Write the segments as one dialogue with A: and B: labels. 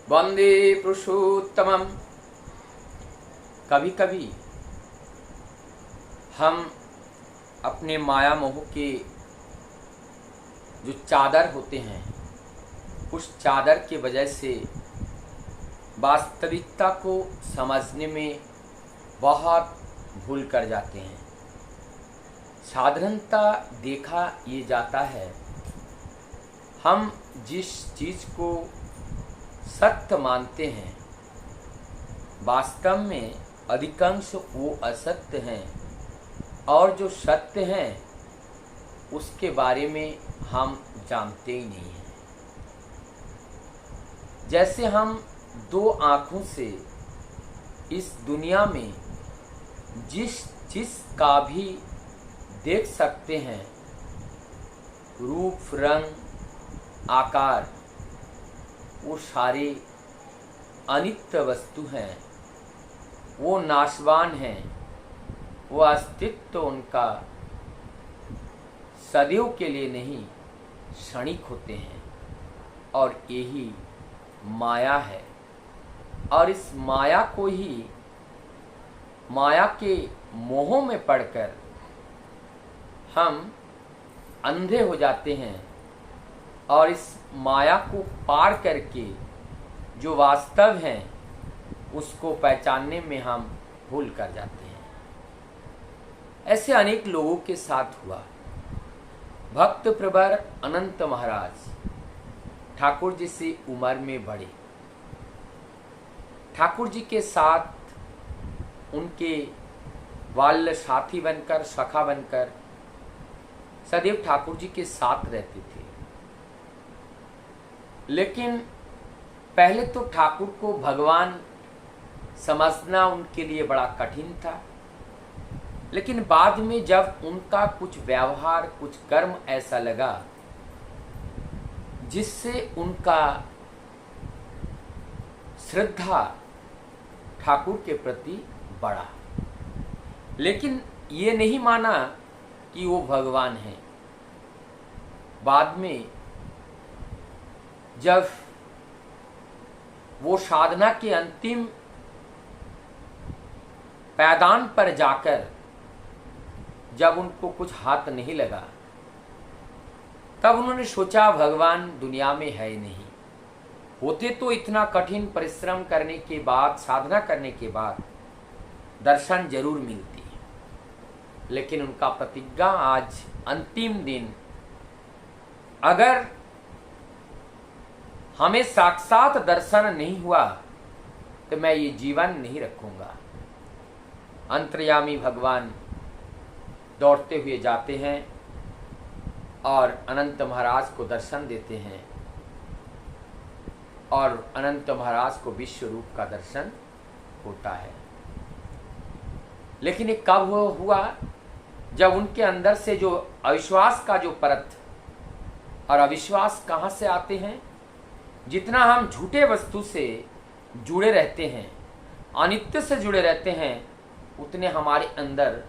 A: वंदे पुरुषोत्तमम। कभी कभी हम अपने माया मोह के जो चादर होते हैं उस चादर के वजह से वास्तविकता को समझने में बहुत भूल कर जाते हैं। साधारणता देखा ये जाता है, हम जिस चीज़ को सत्य मानते हैं वास्तव में अधिकांश वो असत्य हैं, और जो सत्य हैं उसके बारे में हम जानते ही नहीं हैं। जैसे हम दो आँखों से इस दुनिया में जिस चीज़ का भी देख सकते हैं, रूप रंग आकार, वो सारे अनित्य वस्तु हैं, वो नाशवान हैं, वो अस्तित्व उनका सदैव के लिए नहीं क्षणिक होते हैं। और यही माया है, और इस माया को ही माया के मोह में पड़कर हम अंधे हो जाते हैं, और इस माया को पार करके जो वास्तव हैं उसको पहचानने में हम भूल कर जाते हैं। ऐसे अनेक लोगों के साथ हुआ। भक्त प्रवर अनंत महाराज ठाकुर जी से उम्र में बड़े, ठाकुर जी के साथ उनके बाल्य साथी बनकर, सखा बनकर सदैव ठाकुर जी के साथ रहते थे। लेकिन पहले तो ठाकुर को भगवान समझना उनके लिए बड़ा कठिन था, लेकिन बाद में जब उनका कुछ व्यवहार, कुछ कर्म ऐसा लगा जिससे उनका श्रद्धा ठाकुर के प्रति बढ़ा, लेकिन ये नहीं माना कि वो भगवान हैं। बाद में जब वो साधना के अंतिम पैदान पर जाकर जब उनको कुछ हाथ नहीं लगा, तब उन्होंने सोचा भगवान दुनिया में है ही नहीं। होते तो इतना कठिन परिश्रम करने के बाद, साधना करने के बाद दर्शन जरूर मिलती, लेकिन उनका प्रतिज्ञा आज अंतिम दिन, अगर हमें साक्षात दर्शन नहीं हुआ तो मैं ये जीवन नहीं रखूंगा। अंतर्यामी भगवान दौड़ते हुए जाते हैं और अनंत महाराज को दर्शन देते हैं, और अनंत महाराज को विश्व रूप का दर्शन होता है। लेकिन ये कब हुआ? जब उनके अंदर से जो अविश्वास का जो परत, और अविश्वास कहाँ से आते हैं? जितना हम झूठे वस्तु से जुड़े रहते हैं, अनित्य से जुड़े रहते हैं, उतने हमारे अंदर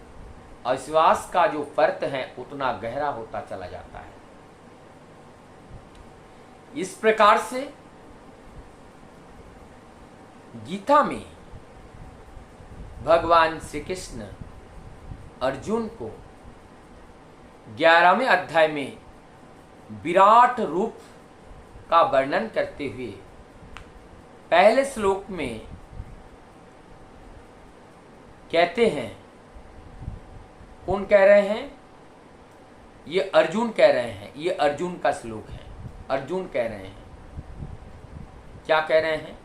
A: अविश्वास का जो परत है उतना गहरा होता चला जाता है। इस प्रकार से गीता में भगवान श्री कृष्ण अर्जुन को 11वें अध्याय में विराट रूप का वर्णन करते हुए पहले श्लोक में कहते हैं, कौन कह रहे हैं? ये अर्जुन कह रहे हैं। ये अर्जुन का श्लोक है। अर्जुन कह रहे हैं, क्या कह रहे हैं?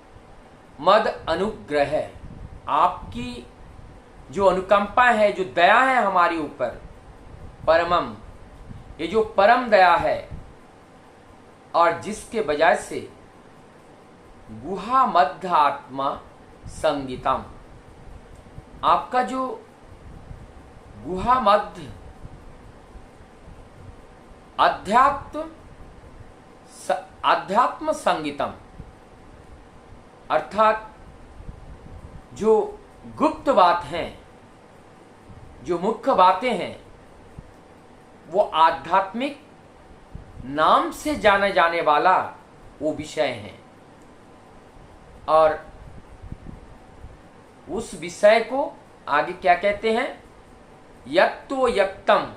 A: मद अनुग्रह, आपकी जो अनुकंपा है, जो दया है हमारे ऊपर, परमम, ये जो परम दया है, और जिसके बजाय से गुहा मध्य आत्मा संगीतम, आपका जो गुहा मध्य अध्यात्म संगीतम, अर्थात जो गुप्त बात हैं, जो मुख्य बातें हैं, वो आध्यात्मिक नाम से जाने जाने वाला वो विषय हैं। और उस विषय को आगे क्या कहते हैं, यत्तो यक्तम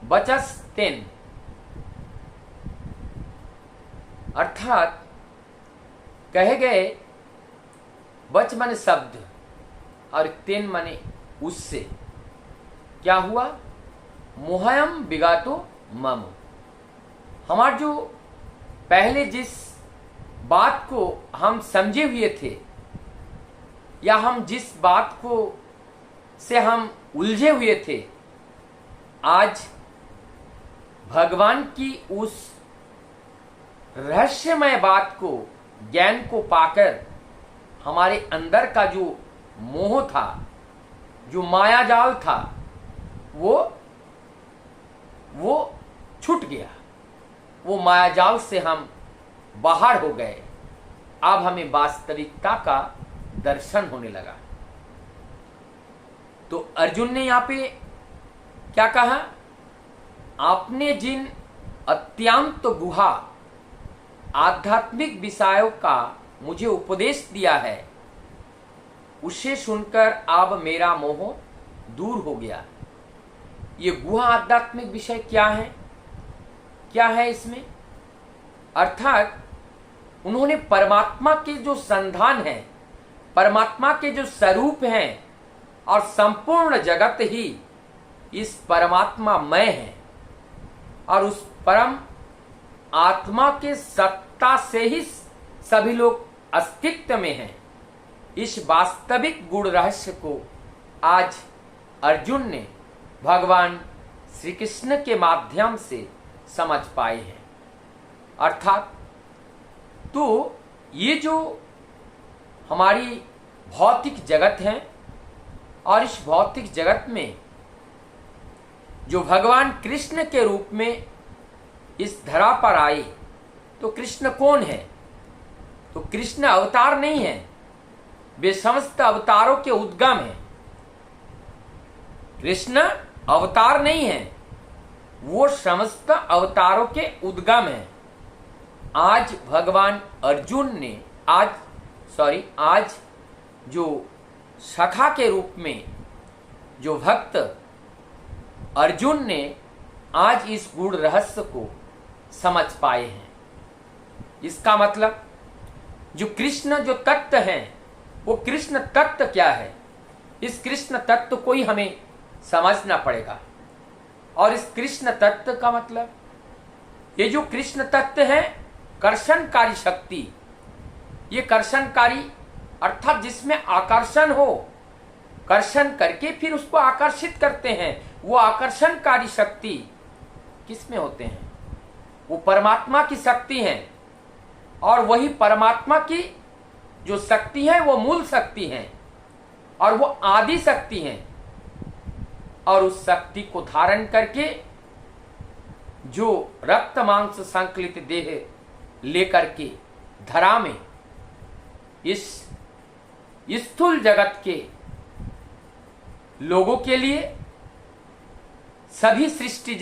A: वचस्तेन, अर्थात कहे गए वच माने शब्द और तेन माने उससे क्या हुआ, मोहयम विगातो मम, हमारे जो पहले जिस बात को हम समझे हुए थे या हम जिस बात को से हम उलझे हुए थे, आज भगवान की उस रहस्यमय बात को, ज्ञान को पाकर हमारे अंदर का जो मोह था, जो माया जाल था, वो छूट गया। वो माया जाल से हम बाहर हो गए। अब हमें वास्तविकता का दर्शन होने लगा। तो अर्जुन ने यहां पे क्या कहा, आपने जिन अत्यंत गुहा आध्यात्मिक विषयों का मुझे उपदेश दिया है, उसे सुनकर अब मेरा मोह दूर हो गया। ये गुहा आध्यात्मिक विषय क्या है, क्या है इसमें, अर्थात उन्होंने परमात्मा के जो संधान है, परमात्मा के जो स्वरूप हैं और संपूर्ण जगत ही इस परमात्मा मय है और उस परम आत्मा के सत्ता से ही सभी लोग अस्तित्व में हैं। इस वास्तविक गुण रहस्य को आज अर्जुन ने भगवान श्री कृष्ण के माध्यम से समझ पाए हैं। अर्थात तो ये जो हमारी भौतिक जगत है और इस भौतिक जगत में जो भगवान कृष्ण के रूप में इस धरा पर आए, तो कृष्ण कौन है, तो कृष्ण अवतार नहीं है, वे समस्त अवतारों के उद्गम हैं। कृष्ण अवतार नहीं है, वो समस्त अवतारों के उद्गम हैं। आज भगवान अर्जुन ने आज जो सखा के रूप में जो भक्त अर्जुन ने आज इस गुण रहस्य को समझ पाए हैं। इसका मतलब जो कृष्ण जो तत्व हैं, वो कृष्ण तत्व क्या है, इस कृष्ण तत्व को ही हमें समझना पड़ेगा। और इस कृष्ण तत्व का मतलब, ये जो कृष्ण तत्व है, कर्षणकारी शक्ति, ये कर्षणकारी अर्थात जिसमें आकर्षण हो, कर्षण करके फिर उसको आकर्षित करते हैं, वो आकर्षणकारी शक्ति किसमें होते हैं, वो परमात्मा की शक्ति है। और वही परमात्मा की जो शक्ति है वो मूल शक्ति है और वो आदि शक्ति है। और उस शक्ति को धारण करके जो रक्त मांस संकलित देह लेकर के धरा में इस स्थूल जगत के लोगों के लिए, सभी सृष्टि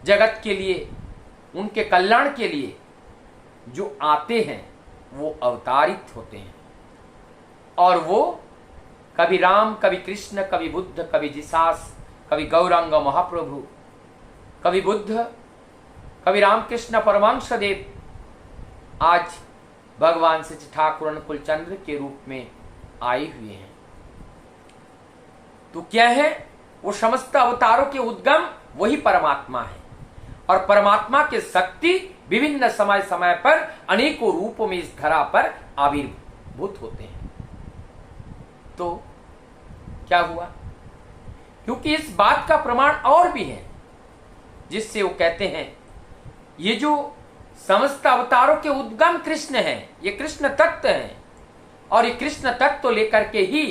A: जगत के लिए, उनके कल्याण के लिए जो आते हैं वो अवतारित होते हैं। और वो कभी राम, कभी कृष्ण, कभी बुद्ध, कभी जिसास, कभी गौरांग महाप्रभु, कभी बुद्ध, कभी रामकृष्ण परमहंस देव, आज भगवान श्री ठाकुर अनुकूल चंद्र के रूप में आए हुए हैं। तो क्या है, वो समस्त अवतारों के उद्गम वही परमात्मा है। और परमात्मा के शक्ति विभिन्न समय समय पर अनेकों रूपों में इस धरा पर आविर्भूत होते हैं। तो क्या हुआ, क्योंकि इस बात का प्रमाण और भी है, जिससे वो कहते हैं ये जो समस्त अवतारों के उद्गम कृष्ण हैं, ये कृष्ण तत्व हैं। और ये कृष्ण तत्व लेकर के ही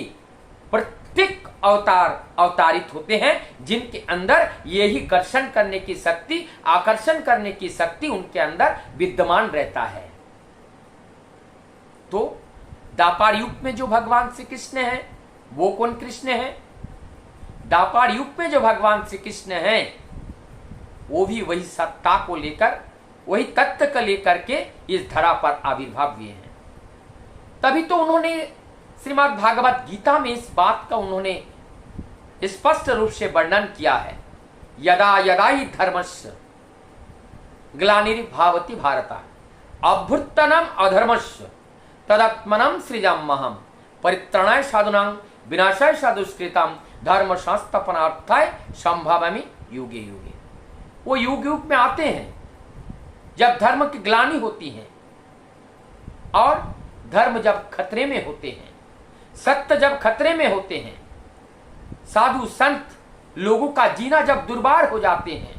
A: प्रत्येक अवतार अवतारित होते हैं, जिनके अंदर यही कर्षण करने की शक्ति, आकर्षण करने की शक्ति उनके अंदर विद्यमान रहता है। तो द्वापर युग में जो भगवान श्री कृष्ण है, वो कौन कृष्ण है, द्वापर युग में जो भगवान श्री कृष्ण है, वो भी वही सत्ता को लेकर, वही तत्व को लेकर के इस धरा पर आविर्भाव हुए हैं। तभी तो उन्होंने श्रीमद् भागवत गीता में इस बात का उन्होंने स्पष्ट रूप से वर्णन किया है, यदा यदा ही धर्मस्य ग्लानिर्भवति भारत अभ्युत्थानम अधर्मस्य तदात्मनं सृजाम्यहम् परित्राणाय साधूनां विनाशाय साधुष्कृतां धर्म संस्थापनार्थाय संभवामि युगे युगे। वो युग युग में आते हैं जब धर्म की ग्लानि होती है और धर्म जब खतरे में होते हैं, सत्य जब खतरे में होते हैं, साधु संत लोगों का जीना जब दुर्बार हो जाते हैं,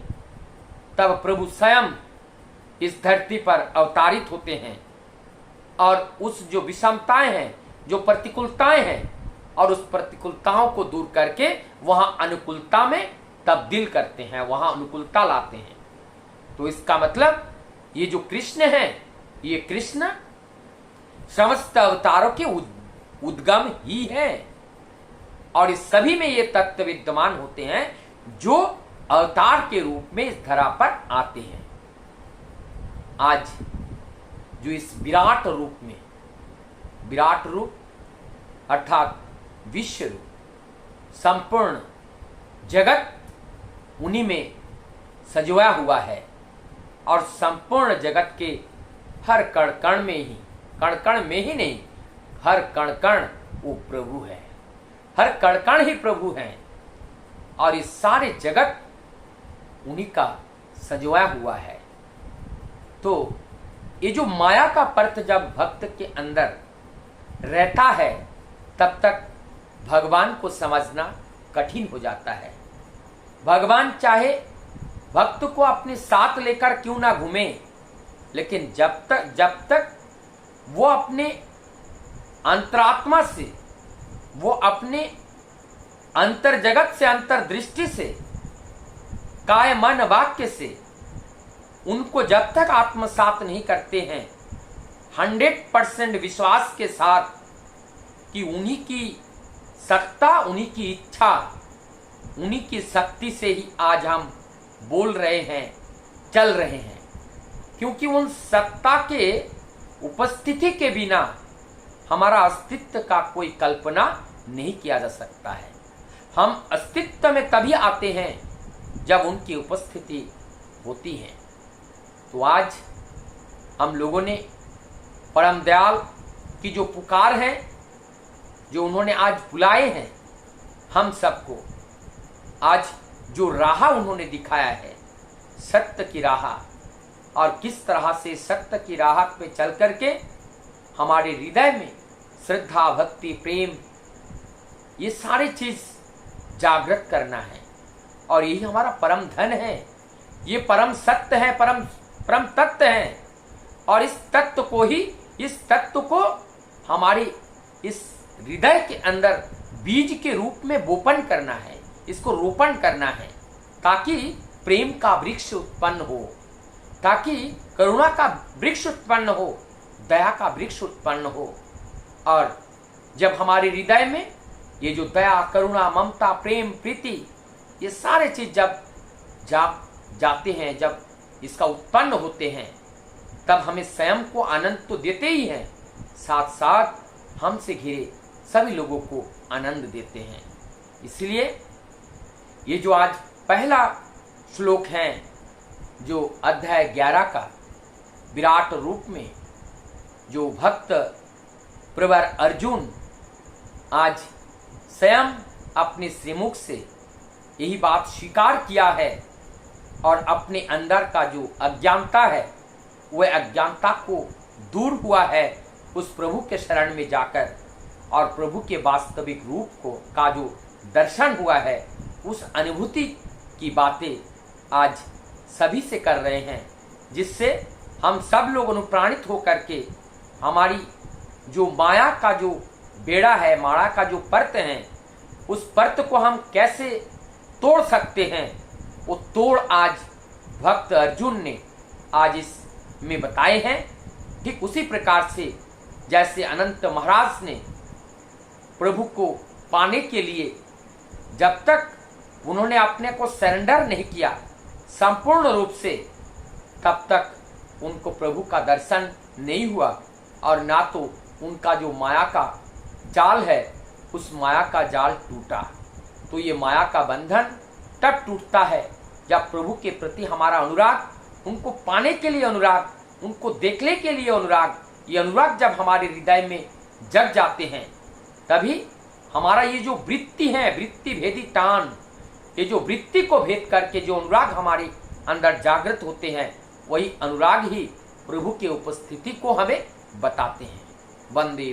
A: तब प्रभु स्वयं इस धरती पर अवतारित होते हैं और उस जो विषमताएं हैं, जो प्रतिकूलताएं हैं, और उस प्रतिकूलताओं को दूर करके वहां अनुकूलता में तब्दील करते हैं, वहां अनुकूलता लाते हैं। तो इसका मतलब ये जो कृष्ण है, ये कृष्ण समस्त अवतारों के उद्गम ही है और इस सभी में ये तत्व विद्यमान होते हैं जो अवतार के रूप में इस धरा पर आते हैं। आज जो इस विराट रूप में, विराट रूप अर्थात विश्व रूप, संपूर्ण जगत उन्हीं में सजोया हुआ है और संपूर्ण जगत के हर कण कण में ही, कण कण में ही नहीं, हर कण कण वो प्रभु है, हर कण कण ही प्रभु है और इस सारे जगत उन्हीं का सजोया हुआ है। तो ये जो माया का परत जब भक्त के अंदर रहता है, तब तक भगवान को समझना कठिन हो जाता है। भगवान चाहे भक्त को अपने साथ लेकर क्यों ना घूमे, लेकिन जब तक वो अपने अंतरात्मा से, वो अपने अंतर जगत से, अंतर्दृष्टि से, काय मन वाक्य से उनको जब तक आत्मसात नहीं करते हैं 100% विश्वास के साथ कि उन्हीं की सत्ता, उन्हीं की इच्छा, उन्हीं की शक्ति से ही आज हम बोल रहे हैं, चल रहे हैं, क्योंकि उन सत्ता के उपस्थिति के बिना हमारा अस्तित्व का कोई कल्पना नहीं किया जा सकता है। हम अस्तित्व में तभी आते हैं जब उनकी उपस्थिति होती है। तो आज हम लोगों ने परम दयाल की जो पुकार है, जो उन्होंने आज बुलाए हैं हम सबको, आज जो राह उन्होंने दिखाया है, सत्य की राह, और किस तरह से सत्य की राह पे चल करके हमारे हृदय में श्रद्धा, भक्ति, प्रेम, ये सारी चीज जागृत करना है और यही हमारा परम धन है, ये परम सत्य है, परम तत्व है। और इस तत्व को ही, इस तत्व को हमारे इस हृदय के अंदर बीज के रूप में बोपन करना है, इसको रोपण करना है, ताकि प्रेम का वृक्ष उत्पन्न हो, ताकि करुणा का वृक्ष उत्पन्न हो, दया का वृक्ष उत्पन्न हो। और जब हमारे हृदय में ये जो दया, करुणा, ममता, प्रेम, प्रीति, ये सारे चीज जब जाते हैं, जब इसका उत्पन्न होते हैं, तब हमें स्वयं को आनंद तो देते ही हैं, साथ साथ हमसे घिरे सभी लोगों को आनंद देते हैं। इसलिए ये जो आज पहला श्लोक है, जो अध्याय 11 का विराट रूप में जो भक्त प्रवर अर्जुन आज स्वयं अपने श्रीमुख से यही बात स्वीकार किया है और अपने अंदर का जो अज्ञानता है, वह अज्ञानता को दूर हुआ है उस प्रभु के शरण में जाकर, और प्रभु के वास्तविक रूप को का जो दर्शन हुआ है, उस अनुभूति की बातें आज सभी से कर रहे हैं, जिससे हम सब लोग अनुप्राणित होकर के हमारी जो माया का जो बेड़ा है, माया का जो परत है, उस परत को हम कैसे तोड़ सकते हैं, वो तोड़ आज भक्त अर्जुन ने आज इसमें बताए हैं। ठीक उसी प्रकार से जैसे अनंत महाराज ने प्रभु को पाने के लिए जब तक उन्होंने अपने को सरेंडर नहीं किया संपूर्ण रूप से, तब तक उनको प्रभु का दर्शन नहीं हुआ और ना तो उनका जो माया का जाल है उस माया का जाल टूटा। तो ये माया का बंधन तब टूटता है जब प्रभु के प्रति हमारा अनुराग, उनको पाने के लिए अनुराग, उनको देखने के लिए अनुराग, ये अनुराग जब हमारे हृदय में जग जाते हैं, तभी हमारा ये जो वृत्ति है, वृत्ति भेदी टान, ये जो वृत्ति को भेद करके जो अनुराग हमारे अंदर जागृत होते हैं, वही अनुराग ही प्रभु के उपस्थिति को हमें बताते हैं। वंदे